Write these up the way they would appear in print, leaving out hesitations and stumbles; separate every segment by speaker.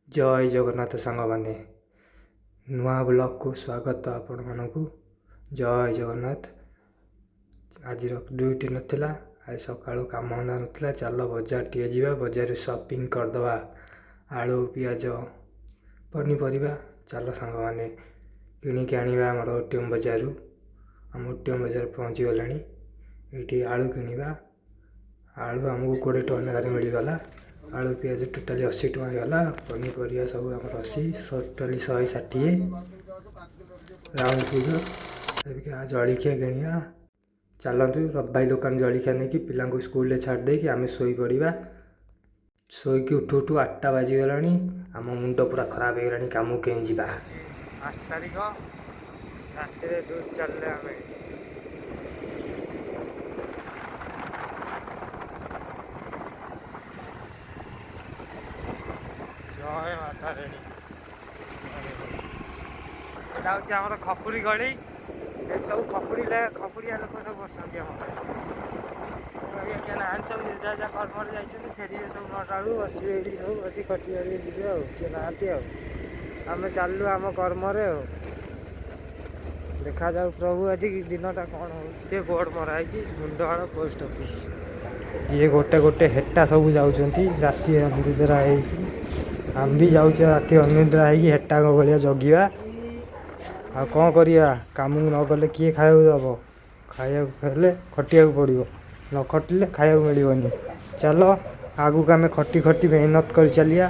Speaker 1: जय जगन्नाथ सांग मैंने नुआ ब्लॉग को स्वागत आपण मानक जय जगन्नाथ। आज ड्यूटी नाला आज सका कम धंदा नाला चल बजार टे जा बजार शॉपिंग करदे आलू पियाज पनीपरिया चल सांग मैंने किणिक आनिबा आमर ओटीएम बजार आम ओटीएम बजार पहुँची गला ये आलू किणवा आलू आमको 20 टका मिलगला आलू पियाज टोटाली 80 टका गला पनीपरिया सब आम 80 टोटाली 160 राउंड फिगर जलिखिया किणवा चलतु रबाई दुकान जलिखिया नहीं कि पिला स्कूल छाड़दे कि आम शोई पड़ा शोक उठू उठू 8टा बाजिगला आम मुंड पूरा खराब हो गला कम कहीं जा 5 तारीख रात चल आम जय माता रेणी यहाँ हूँ आम खपुरी गड़ी सब खपुरिया लोक सब बसंत क्या ना सब जहाँ कर्म जाइए फेर सब 9टा बेलू बसवे ये सब बस खटिया जी किए ना आम चलू आम कर्म देखा जाऊ प्रभु आज दिनटा कौन हो बोर्ड मराई मुंडहाड़ पोस्ट ऑफिस ये गोटे गोटे हेटा सब जाऊँच राति अंधेरा आम भी जाऊँ राति अनिद्रा है हेटा भाया जगिया आ कौन करिया काम न गले किए खाया दब खाया खटिया पड़ो न खटिले खाया मिलनी चल आगू आम खटी खटी मेहनत कर चलिया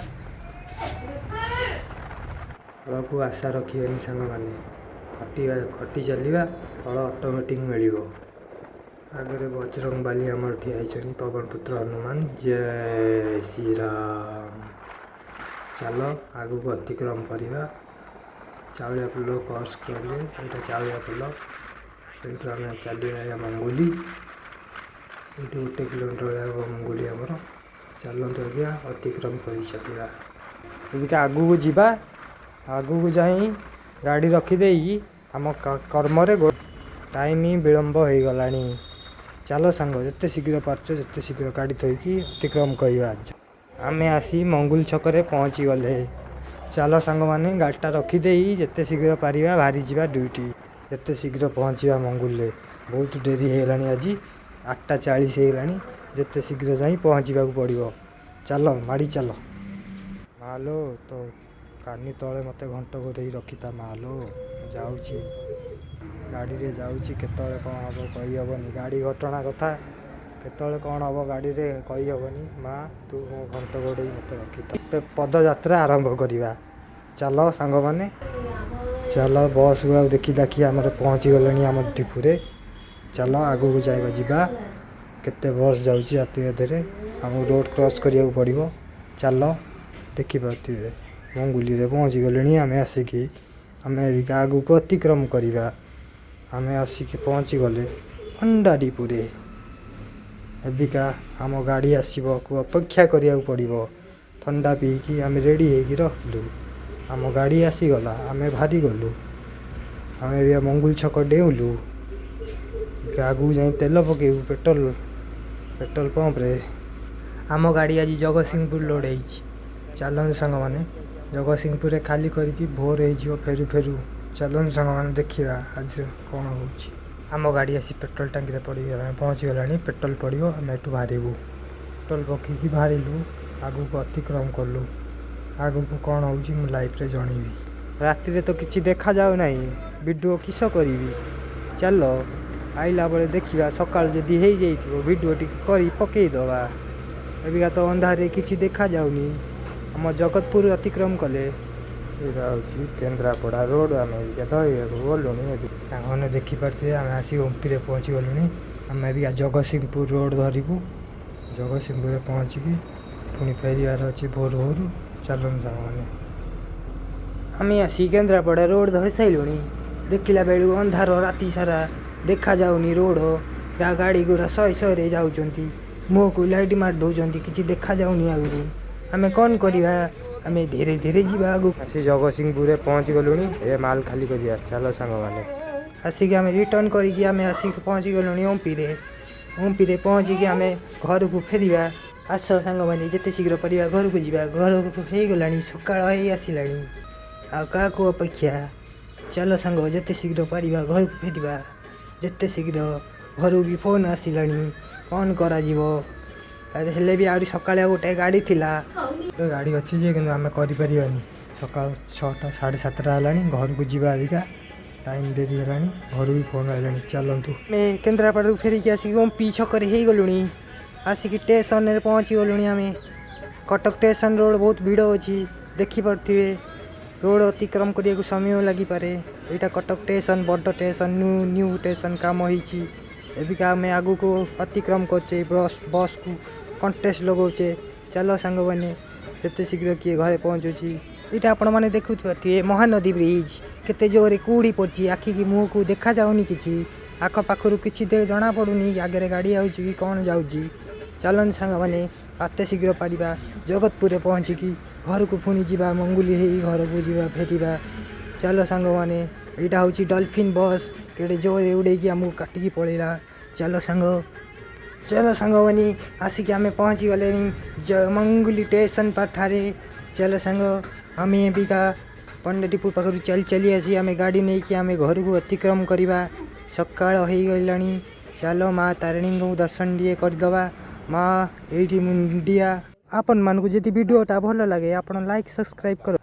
Speaker 1: फल को आशा रखिए सांग मैंने खटी खटी चलवा फल ऑटोमेटिक मिल आगे बजरंग बाली आम ठिया पवन पुत्र हनुमान जय श्री राम चल आगू को अतिक्रम करवा चाउलिया पुल क्रॉस कले यहाँ चाउलिया पुल ये आम चलिए मंगुली ये 1 किलोमीटर हम मंगुली आमर चलते आज्ञा अतिक्रम कर चलिए आगू को जीवा आगू को जाई गाड़ी रखीदे आम कर्म टाइम विलम्ब हो गला चलो सांग जिते शीघ्र पार्च जिते शीघ्र गाड़ी थोकी अतिक्रम करवा आम आसी मंगुल छकरे पहुँची गले चलो सांग मैंने गाड़ीटा रखीदे जिते शीघ्र पारिबा बाहरी जावा ड्यूटी जिते शीघ्र पहुँचा मंगुल बहुत डेरी हो गलानी आज 8:40 हो गलानी जिते शीघ्र जा पहुँचा पड़ो चल माड़ी चल मालो तो कानी तले मत घंट गोरे रखीता मालो जाऊँगी गाड़ी रे जाऊँगी केतले कौन हम कही हेनी गाड़ी घटना कथा केतले कौन हम गाड़ी रे कही हेनी माँ तू मो घंट गोड़े मत रखी पदयात्रा आरंभ करवा चल सांग मैंने चल बस को देखी देखी आम पहुँची गले आम डिपुरे चल आगू को जाइबा जीवा केते बस जाऊँगी राति अधे आम रोड क्रॉस करिया पड़ो चल देखिपे मंगुली रे पहुँची गले आम आसिकी आम आगू को अतिक्रम करवा आम आसिक पहुँची गले अंडा डिपुरे एबिका आम गाड़ी आसो को अपेक्षा करिया पड़ो ठंडा पीकी आम रेडी हो रखलु आम गाड़ी आसीगला आम बाहरी गलु आम मंगुल छक डेउलु आगू जा तेल पकेबू पेट्रोल पंप रे आम गाड़ी आज जगतसिंहपुर लोड हो चलु सांग मैंने जगतसिंहपुर खाली करके भोर हो फेरू फेरू चलु सांग मैंने देखा आज कौन हो आम गाड़ी आसी पेट्रोल टांकी पड़ पहुँची गला पेट्रोल पड़ो आम एठू बाहरबू पेट्रोल पकईकि बाहरलु आगू को अतिक्रम कलु आगू को कौन हो लाइफ रे जनइबी राति तो किसी देखा जाऊ ना वीडियो किस करी चल आइला बेले देखा सका जदि हो जाइए वीडियो टी पकईदबा एबिका तो अंधारे किसी देखा जाऊनी आम जगतपुर अतिक्रम कले यहाँ हूँ केन्द्रापड़ा रोड आम गलुँ मैंने देखिपारे आम आसी ओम्पी पहुँची गलुँ आम जगतसिंहपुर रोड धरबू जगतसिंहपुर पहुँचिकी पुणी फेरबार अच्छी भोर भोर चलूँ मैंने आम आसी केन्द्रापड़ा रोड धरी सारूँ देखला बेलू अंधार राति सारा देखा जाऊनी रोड गाड़ी गुरा 100 जाऊँच मुँह को लाइट मार दौरान किसी देखा जाऊनी आगु आम कौन करवा आम धीरे धीरे जा आगू आसी जगतसिंहपुर पहुँची गलुँ ए माल खाली करिया चल सांग मैंने आसिक आम रिटर्न करके आम आसिक पहुँची गलुँ ओम्पी पहुँचिकी आम घर को फेरवा आस सांगमाने जिते शीघ्र परिवा घर को जीवा घर को हो गलानी सकाळ हो आसिलानी आ का को अपेक्षा चलो सांग जिते शीघ्र परिवा घर को फेरिबा जिते शीघ्र घर भी फोन आसिलानी कौन करा जीवो हेले भी आउरी सकाळे गोटे गाड़ी थिला गाड़ी अच्छी जे कि आम करिपारिबानी सकाळ 6टा 7:30 हेलानी घर को जीवा अबिका टाइम डेरी हेलानी घर भी फोन आइलानी चलतु मैं केन्द्रापड़ा फेरिकी आसिक पी छक हो गलुणी आसिक स्टेशन रे पहुँची गलुणी आम कटक स्टेशन रोड बहुत भिड़ अच्छी देखिपे रोड अतिक्रम करने को समय लगिपे यहाँ कटक स्टेशन बड़ स्टेशन न्यू स्टेशन काम होबिका आम आगू को अतिक्रम करचे बस को कंटेस्ट लगाऊे चलो सांग मैंने जिते शीघ्र किए घरे पहुँचुची यहाँ आपण मैंने देखुपे महानदी ब्रिज केते जोरे कूड़ी पड़ी आखि की मुँह को देखा जाऊनी कि आखपाखर कि जना पड़ूनी आगे गाड़ी आउची कि कौन जाऊँगी चलन सांग मैंने आते शीघ्र पारिबा जगतपुर पहुँचिकी घर को पुणी जा मंगुली हो घर को जा फेरिबा चलो सांग मैंने यहाँ हूँ डल्फिन बस केड़े जोरे उड़े आमको काटिकी पड़ेगा चलो सांग मैंने आसिक आम पहुँची गले मंगुली स्टेशन पाठारे चलो सांग आम एबिका पंडितपुर पाखर चली आसी आम गाड़ी नहीं कि आम घर को अतिक्रम करवा सकाळ हो गलानी चलो माँ तारिणी को दर्शन टे करदे माँ ये मुंडिया आपण मानक जदि वीडियोटा भल लगे आप लाइक सब्सक्राइब कर